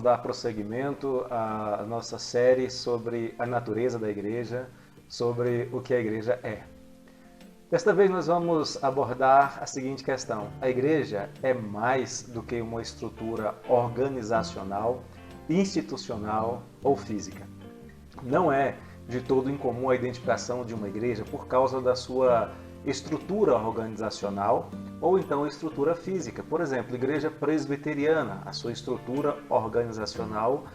dar prosseguimento à nossa série sobre a natureza da igreja, sobre o que a igreja é. Desta vez nós vamos abordar a seguinte questão: a igreja é mais do que uma estrutura organizacional, institucional ou física. Não é de todo incomum a identificação de uma igreja por causa da sua estrutura organizacional ou então estrutura física. Por exemplo, igreja presbiteriana, a sua estrutura organizacional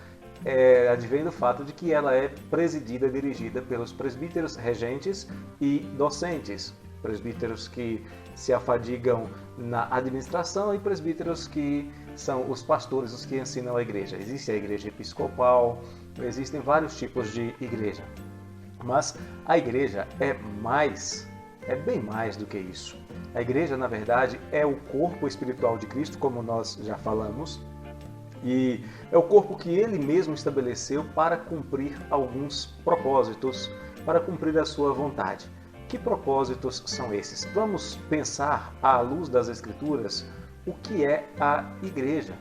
advém do fato de que ela é presidida e dirigida pelos presbíteros regentes e docentes. Presbíteros que se afadigam na administração e presbíteros que são os pastores, os que ensinam a igreja. Existe a igreja episcopal, existem vários tipos de igreja. Mas a igreja é bem mais do que isso. A igreja, na verdade, é o corpo espiritual de Cristo, como nós já falamos, e é o corpo que ele mesmo estabeleceu para cumprir alguns propósitos, para cumprir a sua vontade. Que propósitos são esses? Vamos pensar, à luz das Escrituras, o que é a igreja.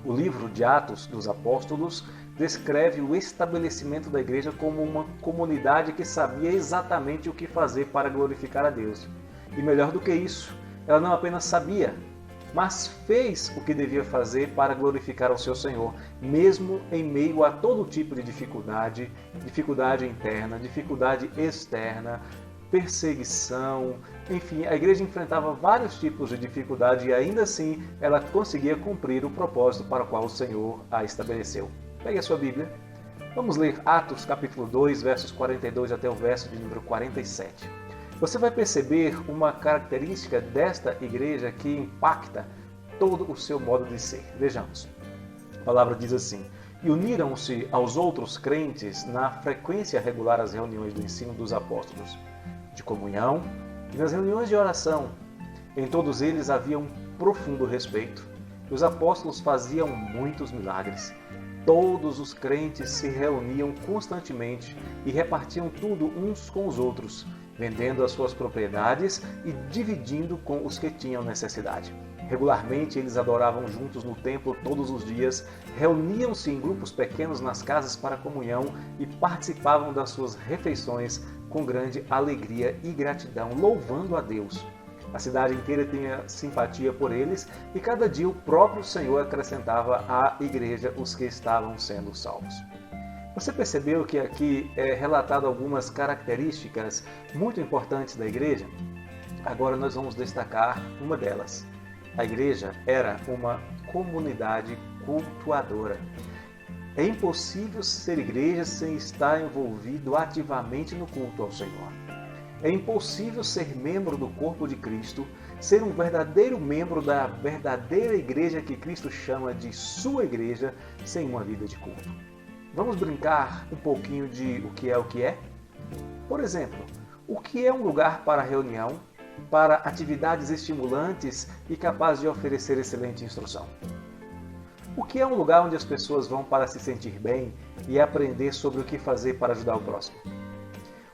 O livro de Atos dos Apóstolos descreve o estabelecimento da igreja como uma comunidade que sabia exatamente o que fazer para glorificar a Deus. E melhor do que isso, ela não apenas sabia, mas fez o que devia fazer para glorificar ao seu Senhor, mesmo em meio a todo tipo de dificuldade, dificuldade interna, dificuldade externa, perseguição, enfim, a igreja enfrentava vários tipos de dificuldade e ainda assim ela conseguia cumprir o propósito para o qual o Senhor a estabeleceu. Pegue a sua Bíblia, vamos ler Atos capítulo 2, versos 42 até o verso de número 47. Você vai perceber uma característica desta igreja que impacta todo o seu modo de ser. Vejamos, a palavra diz assim: e uniram-se aos outros crentes na frequência regular às reuniões do ensino dos apóstolos, de comunhão e nas reuniões de oração. Em todos eles havia um profundo respeito. E os apóstolos faziam muitos milagres. Todos os crentes se reuniam constantemente e repartiam tudo uns com os outros, vendendo as suas propriedades e dividindo com os que tinham necessidade. Regularmente eles adoravam juntos no templo todos os dias, reuniam-se em grupos pequenos nas casas para comunhão e participavam das suas refeições com grande alegria e gratidão, louvando a Deus. A cidade inteira tinha simpatia por eles e cada dia o próprio Senhor acrescentava à igreja os que estavam sendo salvos. Você percebeu que aqui é relatado algumas características muito importantes da igreja? Agora nós vamos destacar uma delas. A igreja era uma comunidade cultuadora. É impossível ser igreja sem estar envolvido ativamente no culto ao Senhor. É impossível ser membro do corpo de Cristo, ser um verdadeiro membro da verdadeira igreja que Cristo chama de sua igreja, sem uma vida de culto. Vamos brincar um pouquinho de o que é o que é? Por exemplo, o que é um lugar para reunião, para atividades estimulantes e capaz de oferecer excelente instrução? O que é um lugar onde as pessoas vão para se sentir bem e aprender sobre o que fazer para ajudar o próximo?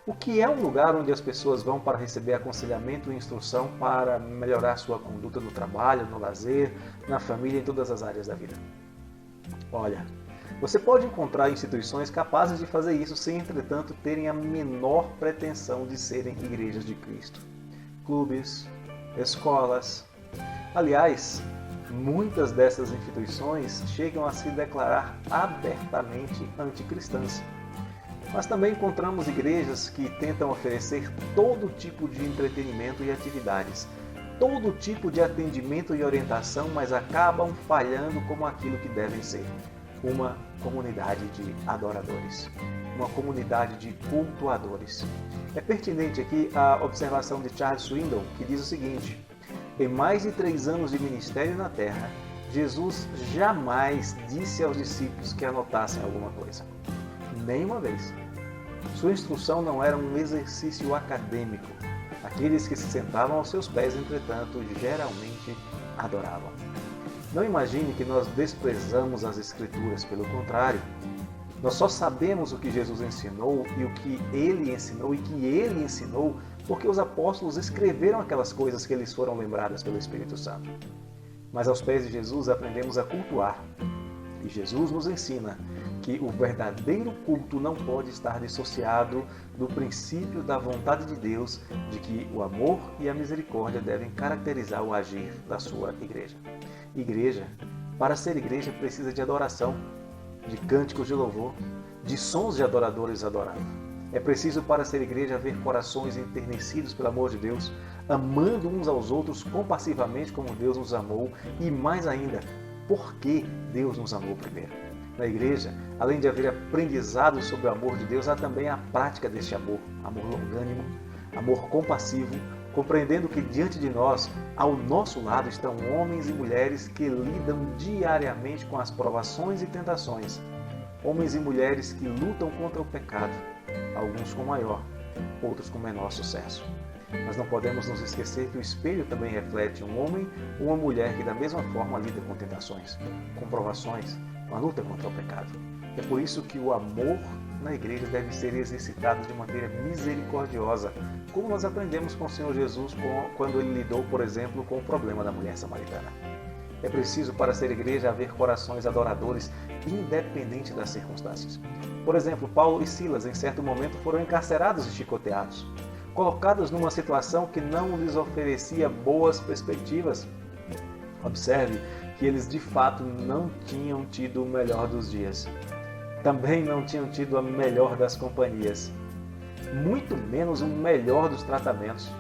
O que é um lugar onde as pessoas vão para receber aconselhamento e instrução para melhorar sua conduta no trabalho, no lazer, na família, em todas as áreas da vida? Olha, você pode encontrar instituições capazes de fazer isso sem, entretanto, terem a menor pretensão de serem igrejas de Cristo. Clubes, escolas. Aliás, muitas dessas instituições chegam a se declarar abertamente anticristãs. Mas também encontramos igrejas que tentam oferecer todo tipo de entretenimento e atividades, todo tipo de atendimento e orientação, mas acabam falhando como aquilo que devem ser: uma comunidade de adoradores, uma comunidade de cultuadores. É pertinente aqui a observação de Charles Swindoll, que diz o seguinte: em mais de 3 anos de ministério na Terra, Jesus jamais disse aos discípulos que anotassem alguma coisa. Nenhuma vez. Sua instrução não era um exercício acadêmico. Aqueles que se sentavam aos seus pés, entretanto, geralmente adoravam. Não imagine que nós desprezamos as Escrituras, pelo contrário. Nós só sabemos o que Jesus ensinou e o que ele ensinou e que ele ensinou porque os apóstolos escreveram aquelas coisas que lhes foram lembradas pelo Espírito Santo. Mas aos pés de Jesus aprendemos a cultuar. E Jesus nos ensina que o verdadeiro culto não pode estar dissociado do princípio da vontade de Deus, de que o amor e a misericórdia devem caracterizar o agir da sua igreja. Igreja, para ser igreja, precisa de adoração, de cânticos de louvor, de sons de adoradores adorando. É preciso para ser igreja haver corações enternecidos pelo amor de Deus, amando uns aos outros compassivamente como Deus nos amou e mais ainda, porque Deus nos amou primeiro. Na igreja, além de haver aprendizado sobre o amor de Deus, há também a prática deste amor, amor longânimo, amor compassivo, compreendendo que diante de nós, ao nosso lado, estão homens e mulheres que lidam diariamente com as provações e tentações, homens e mulheres que lutam contra o pecado, alguns com maior, outros com menor sucesso. Mas não podemos nos esquecer que o espelho também reflete um homem ou uma mulher que da mesma forma lida com tentações, com provações, com a luta contra o pecado. É por isso que o amor na igreja deve ser exercitado de maneira misericordiosa, como nós aprendemos com o Senhor Jesus quando ele lidou, por exemplo, com o problema da mulher samaritana. É preciso para ser igreja haver corações adoradores, independente das circunstâncias. Por exemplo, Paulo e Silas, em certo momento, foram encarcerados e chicoteados, colocados numa situação que não lhes oferecia boas perspectivas. Observe que eles de fato não tinham tido o melhor dos dias. Também não tinham tido a melhor das companhias, muito menos o melhor dos tratamentos,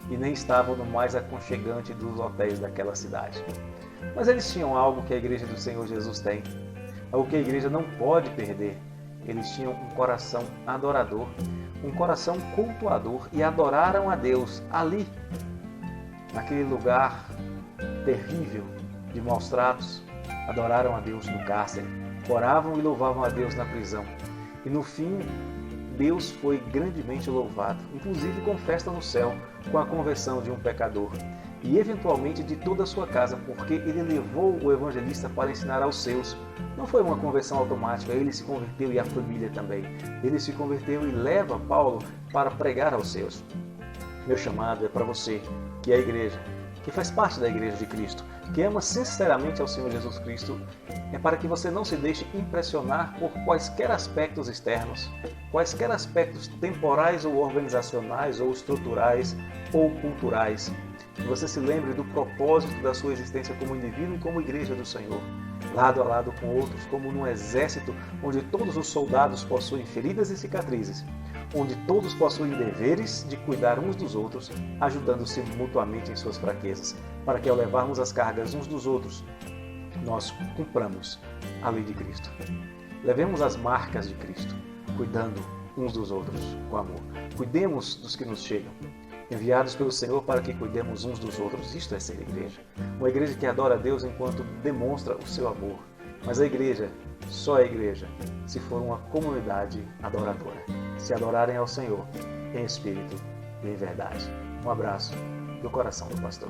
e nem estavam no mais aconchegante dos hotéis daquela cidade. Mas eles tinham algo que a igreja do Senhor Jesus tem, algo que a igreja não pode perder. Eles tinham um coração adorador, um coração cultuador, e adoraram a Deus ali, naquele lugar terrível de maus tratos. Adoraram a Deus no cárcere, oravam e louvavam a Deus na prisão. E no fim, Deus foi grandemente louvado, inclusive com festa no céu, com a conversão de um pecador. E eventualmente de toda a sua casa, porque ele levou o evangelista para ensinar aos seus. Não foi uma conversão automática, ele se converteu e a família também. Ele se converteu e leva Paulo para pregar aos seus. Meu chamado é para você, que é a igreja, que faz parte da igreja de Cristo, que ama sinceramente ao Senhor Jesus Cristo, é para que você não se deixe impressionar por quaisquer aspectos externos, quaisquer aspectos temporais ou organizacionais ou estruturais ou culturais. Que você se lembre do propósito da sua existência como indivíduo e como igreja do Senhor, lado a lado com outros, como num exército onde todos os soldados possuem feridas e cicatrizes, onde todos possuem deveres de cuidar uns dos outros, ajudando-se mutuamente em suas fraquezas, para que ao levarmos as cargas uns dos outros, nós cumpramos a lei de Cristo. Levemos as marcas de Cristo, cuidando uns dos outros com amor. Cuidemos dos que nos chegam, enviados pelo Senhor para que cuidemos uns dos outros. Isto é ser igreja. Uma igreja que adora a Deus enquanto demonstra o seu amor. Mas a igreja, só a igreja, se for uma comunidade adoradora. Se adorarem ao Senhor em espírito e em verdade. Um abraço do coração do pastor.